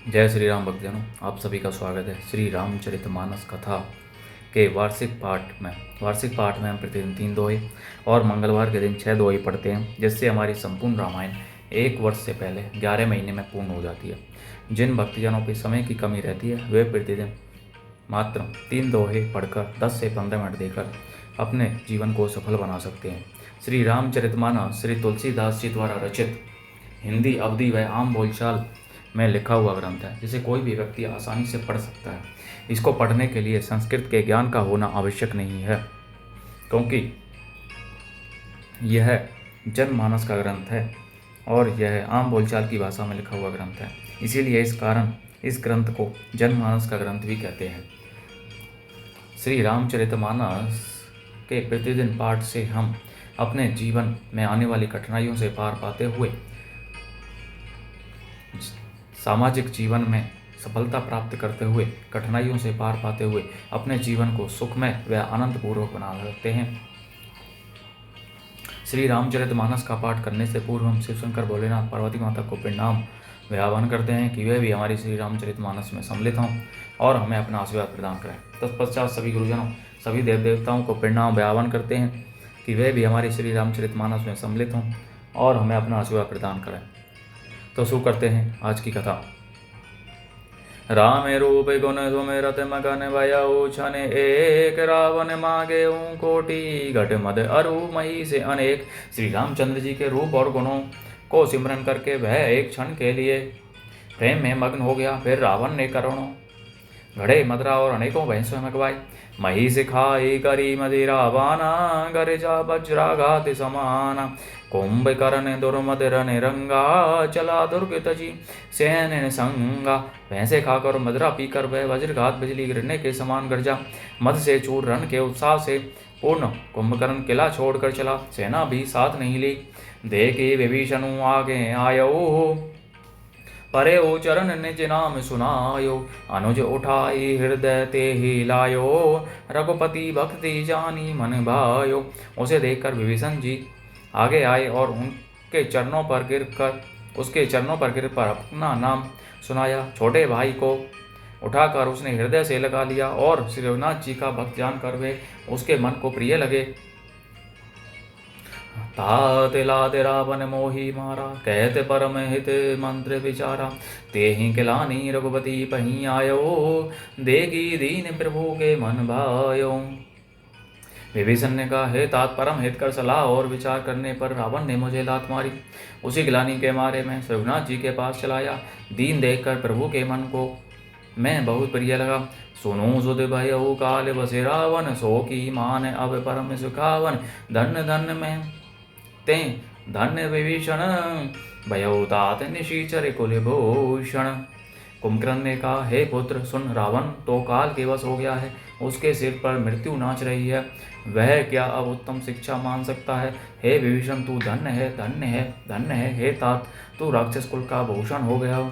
जय श्री राम भक्तजनों, आप सभी का स्वागत है श्री रामचरितमानस कथा के वार्षिक पाठ में हम प्रतिदिन 3 दोहे और मंगलवार के दिन 6 दोहे पढ़ते हैं, जिससे हमारी संपूर्ण रामायण 1 वर्ष से पहले 11 महीने में पूर्ण हो जाती है। जिन भक्तजनों पर समय की कमी रहती है वे प्रतिदिन मात्र 3 दोहे पढ़कर 10 से 15 मिनट देकर अपने जीवन को सफल बना सकते हैं। श्री रामचरितमानस श्री तुलसीदास जी द्वारा रचित हिंदी, अवधी व आम बोलचाल में लिखा हुआ ग्रंथ है, जिसे कोई भी व्यक्ति आसानी से पढ़ सकता है। इसको पढ़ने के लिए संस्कृत के ज्ञान का होना आवश्यक नहीं है, क्योंकि यह जनमानस का ग्रंथ है और यह आम बोलचाल की भाषा में लिखा हुआ ग्रंथ है। इसीलिए इस कारण इस ग्रंथ को जनमानस का ग्रंथ भी कहते हैं। श्री रामचरितमानस के प्रतिदिन पाठ से हम अपने जीवन में आने वाली कठिनाइयों से पार पाते हुए सामाजिक जीवन में सफलता प्राप्त करते हुए, कठिनाइयों से पार पाते हुए अपने जीवन को सुखमय व आनंदपूर्वक बना सकते हैं। श्री रामचरितमानस का पाठ करने से पूर्व हम शिव शंकर भोलेनाथ पार्वती माता को प्रणाम व आह्वान करते हैं कि वे भी हमारी श्री रामचरितमानस में सम्मिलित हों और हमें अपना आशीर्वाद प्रदान करें। तत्पश्चात सभी गुरुजनों, सभी देव देवताओं को प्रणाम व आह्वान करते हैं कि वे भी हमारी श्री रामचरितमानस में सम्मिलित हों और हमें अपना आशीर्वाद प्रदान करें। तो शुरू करते हैं आज की कथा। राम रूप गुण सुमिरत मगन भयउ छन एक, रावण मागे कोटि घट मद अरु मही से अनेक। श्री रामचंद्र जी के रूप और गुणों को सिमरन करके वह एक क्षण के लिए प्रेम में मग्न हो गया। फिर रावण ने करोड़ों घड़े मदरा और अनेकों भैंसों मंगवाई। मही से खाई करी मदिरा बाना, गरिजा वज्राघात समाना। कुंभकर्ण दुर्मदरन रंगा, चला दुर्गत जी सैन संगा। भैंसे खाकर मदरा पीकर वह वज्रघात बिजली गिरने के समान गर्जा। मद से चूर रण के उत्साह से पूर्ण कुंभकर्ण किला छोड़कर चला, सेना भी साथ नहीं ली। देखे विभीषण आगे आयो, परे ओ चरण निज नाम सुनायो। अनुज उठाई हृदय ते ही लायो, रघुपति भक्ति जानी मन भायो। उसे देखकर विभीषण जी आगे आए और उसके चरणों पर गिर कर अपना नाम सुनाया। छोटे भाई को उठाकर उसने हृदय से लगा लिया और श्री रघुनाथ जी का भक्त जानकर वे उसके मन को प्रिय लगे। तात लाते रावण मोही मारा, कहते परम हित मंत्र विचारा। ते ही किलानी रघुपति पही आयो, देगी दीन प्रभु के मन भायो। विभीषण ने कहा, हे तात, परम हित कर सलाह और विचार करने पर रावण ने मुझे लात मारी। उसी गिलानी के मारे मैं रघुनाथ जी के पास चलाया। दीन देखकर प्रभु के मन को मैं बहुत प्रिय लगा। सुनो सुध भयउ काल बसे रावण, सो की मान अब परम सुखावन। धन्य धन्य में ते धन्य विभीषण, भयउ तात निशीचर कुलभूषण। कुंभकर्ण ने कहा, हे पुत्र सुन, रावण तो काल के वश हो गया है, उसके सिर पर मृत्यु नाच रही है। वह क्या अब उत्तम शिक्षा मान सकता है। हे विभीषण, तू धन्य है, धन्य है, धन्य है। हे तात, तू राक्षस कुल का भूषण हो गया हो।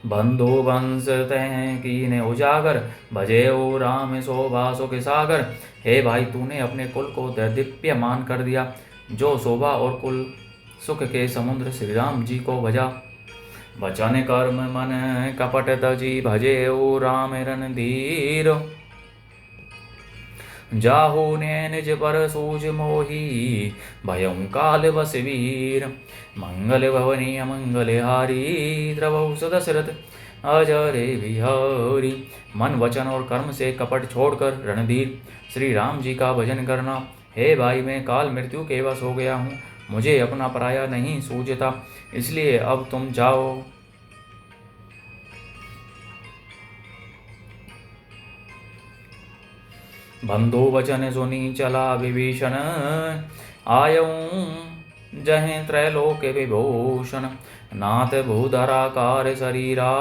बंधु वंश तय कीने उजागर, भजे ओ राम शोभा सुख सागर। हे भाई, तूने अपने कुल को दैदीप्यमान कर दिया। जो शोभा और कुल सुख के समुद्र श्री राम जी को भजा। वचन कर्म मन कपट तजी, भजे ओ राम रणधीर। जाहु ने निज पर सूझ मोही, भयं काल बस वीर। मंगल भवनी अमंगल हारी, द्रवहु सदशरथ अजरे बिहारी। मन वचन और कर्म से कपट छोड़कर रणधीर श्री राम जी का भजन करना। हे भाई, मैं काल मृत्यु के वश हो गया हूँ, मुझे अपना पराया नहीं सूझता, इसलिए अब तुम जाओ। बंधु वचन सुनी चला विभीषण, आयऊं जहें त्रैलोक विभूषण। नाथ भूधराकार शरीरा,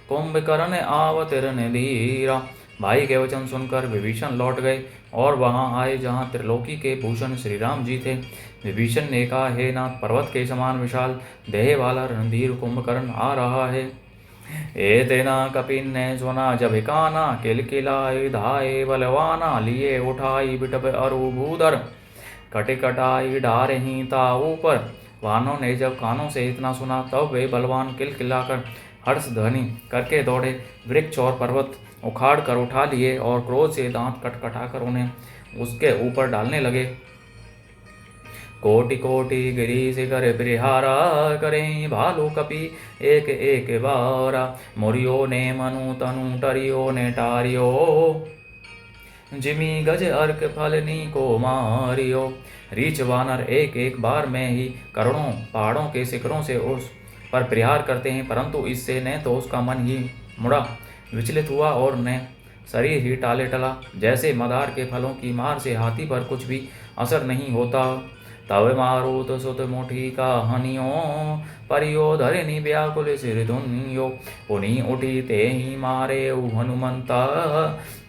कुंभकर्ण आवत रणधीरा। भाई के वचन सुनकर विभीषण लौट गए और वहां आए जहां त्रिलोकी के भूषण श्री राम जी थे। विभीषण ने कहा, हे नाथ, पर्वत के समान विशाल देह वाला रणधीर कुंभकर्ण आ रहा है। तेना कपिन ने सुना जब काना, किलकिलाई धाये बलवाना। लिए उठाई बिटप अरु भूधर, कटिकटाई डारही ता ऊपर। वानों ने जब कानों से इतना सुना तब वे बलवान किलकिलाकर हर्ष ध्वनि करके दौड़े, वृक्ष और पर्वत उखाड़ कर उठा लिए और क्रोध से दांत कटकटाकर उन्हें उसके ऊपर डालने लगे। कोटि कोटि गिरी शिखर परिहारा, करें भालू कपि एक एक बारा। मुरियो ने मनु तनु टरियो ने टारियो, जिमी गज अर्क फलनी को मारियो। रीछ वानर एक एक बार में ही करोड़ों पहाड़ों के शिखरों से उस पर प्रहार करते हैं, परंतु इससे न तो उसका मन ही मुड़ा विचलित हुआ और न शरीर ही टाले टला। जैसे मदार के फलों की मार से हाथी पर कुछ भी असर नहीं होता। तब मारुत सुत मुठी कहानियो, परियो धरनी व्याकुल सिर धुनियो। पुनि उठी ते ही मारे हनुमंता,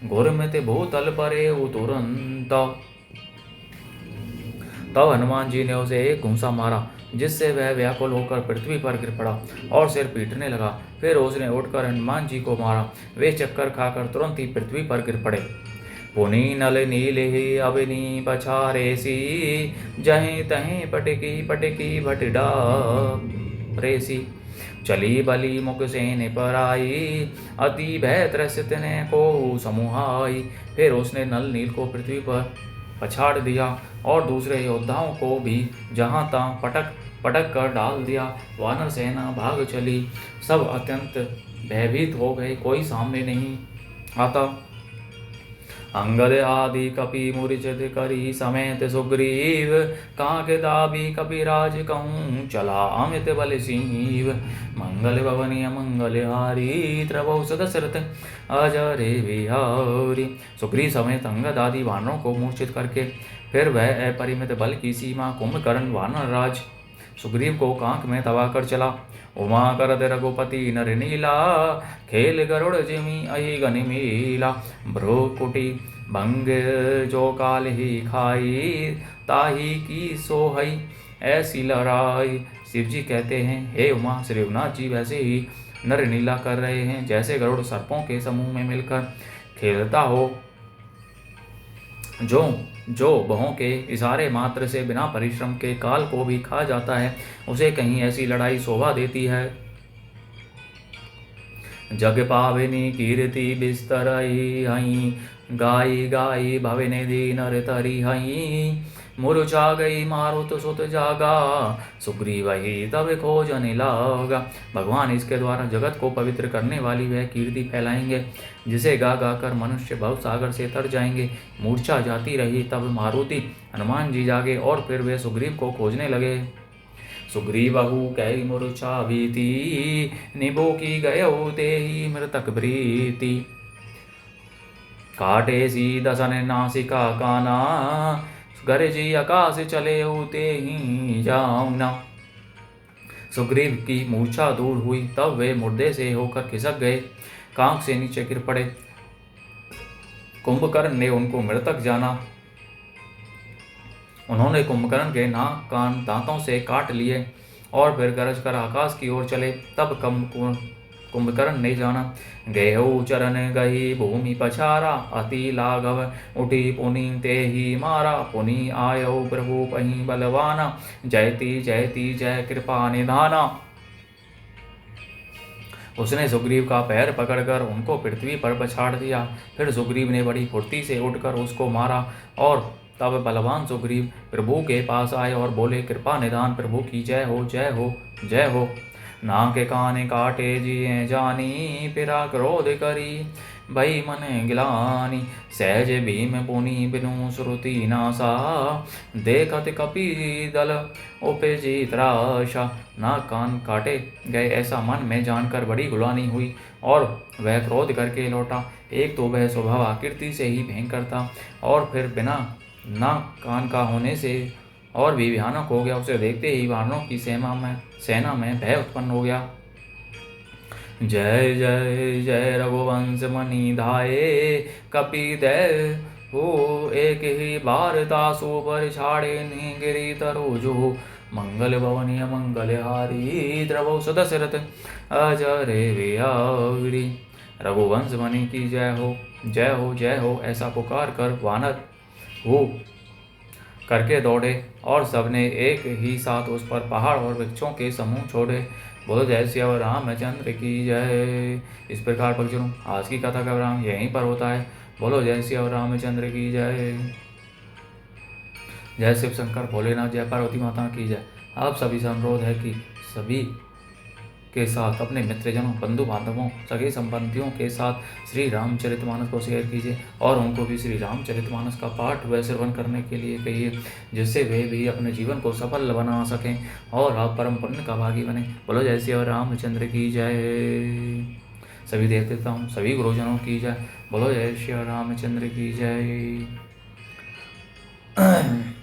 घुरमित भूतल परे तुरंत। तब हनुमान जी ने उसे एक घूंसा मारा, जिससे वह व्याकुल होकर पृथ्वी पर गिर पड़ा और सिर पीटने लगा। फिर उसने उठकर हनुमान जी को मारा। वे चक्कर खाकर तुरंत ही पृथ्वी पर गिर पड़े। पुनि नल नील ही अवनी पछारेसी, जहीं तहीं पटकी पटकी भटिडा रेसी। चली बली मुख सेन पर आई, अति भय त्रसित ने को समूहाई। फिर उसने नल नील को पृथ्वी पर पछाड़ दिया और दूसरे योद्धाओं को भी जहां तहां पटक पटक कर डाल दिया। वानर सेना भाग चली, सब अत्यंत भयभीत हो गए, कोई सामने नहीं आता। अंगद आदि कपि मूर्छित करी समेत सुग्रीव, कांके दाबी कपिराज कहूँ चला अमित बल सीव। मंगल भवनी अमंगल हारी, त्रवौ सदशरथ अजरे विहारी। सुग्रीव समेत अंगद आदि वानरों को मूर्छित करके फिर वह अपरिमित बल की सीमा कुंभकर्ण वानर राज सुग्रीव को कांक में दबाकर चला। उमा करत रघुपति नर नीला, खेल गरुड़ जिमी अहि गनि मीला। भ्रुकुटी भंग जो काल ही खाई, ताही की सोहई ऐसी लड़ाई। शिव जी कहते हैं, हे उमा, श्री रघुनाथ जी वैसे ही नर नीला कर रहे हैं जैसे गरुड़ सर्पों के समूह में मिलकर खेलता हो, जो बहों के इशारे मात्र से बिना परिश्रम के काल को भी खा जाता है, उसे कहीं ऐसी लड़ाई शोभा देती है। जग पाविनी कीर्ति बिस्तरई हई, गाई गाई भवनिधि नर तरी हई। मूर्छा गई मारुत सुत जागा, सुग्रीव ही तब खोजन लागा। भगवान इसके द्वारा जगत को पवित्र करने वाली वह कीर्ति फैलाएंगे, जिसे गा गा कर मनुष्य भवसागर से तर जाएंगे। मूर्छा जाती रही, तब मारुति हनुमान जी जागे और फिर वे सुग्रीव को खोजने लगे। सुग्रीवहु कई मूर्छा भीति, निबो की गयो तेहि मृतक प्रीति। काटे सी दसन नासिका काना, गरजी आकाश चले होते ही जाऊना। सुग्रीव की मूर्छा दूर हुई, तब वे मुर्दे से होकर खिसक गए, कांख से नीचे गिर पड़े। कुंभकर्ण ने उनको मृतक जाना। उन्होंने कुंभकर्ण के नाक कान दांतों से काट लिए और फिर गरज कर आकाश की ओर चले। तब कुंभकर्ण ने जाना, गेहु चरण गही भूमि पछारा, अति लाघव उठी पुनि ते ही मारा। पुनि आयो प्रभु पही बलवाना, जयति जयति जय कृपा निधाना। उसने सुग्रीव का पैर पकड़कर उनको पृथ्वी पर पछाड़ दिया। फिर सुग्रीव ने बड़ी फुर्ती से उठकर उसको मारा और तब बलवान सुग्रीव प्रभु के पास आए और बोले, कृपा निधान प्रभु की जय हो जय हो जय हो। नाक कान काटे जिए जानी, फिरा क्रोध करी भई मन गिलानी। सहज भीम पुनि बिनु श्रुति नासा, देखत कपि दल उपजी त्रासा। नाक कान काटे गए ऐसा मन में जानकर बड़ी गुलानी हुई और वह क्रोध करके लौटा। एक तो वह स्वभाव आकृति से ही भयंकर था और फिर बिना नाक कान का होने से और भी भयानक हो गया। उसे देखते ही वानरों की सेना में भय उत्पन्न हो गया। जय जय जय रघुवंश मणि धाये, कपि दय हो एक ही बार तासु पर छाड़े गिरी तरोजो। मंगल भवनी मंगल हारी, द्रवौ सदशरथ अजरे विहारी। रघुवंश मणि की जय हो जय हो जय हो, ऐसा पुकार कर वानर हो करके दौड़े और सबने एक ही साथ उस पर पहाड़ और वृक्षों के समूह छोड़े बोलो जय श्री रामचंद्र की जय। इस प्रकार भक्तजनों आज की कथा का विराम यहीं पर होता है। बोलो जय श्री रामचंद्र की जय। जय शिव शंकर भोलेनाथ, जय पार्वती माता की जय। आप सभी से अनुरोध है कि सभी के साथ अपने मित्रजनों, बंधु बांधवों, सगे संबंधियों के साथ श्री रामचरितमानस को शेयर कीजिए और उनको भी श्री रामचरितमानस का पाठ व श्रवण करने के लिए कहिए, जिससे वे भी अपने जीवन को सफल बना सकें और आप परम पुण्य का भागी बने। बोलो जय श्री रामचंद्र की जय। सभी देवताओं, सभी गुरुजनों की जय। बोलो जय श्री रामचंद्र की जय।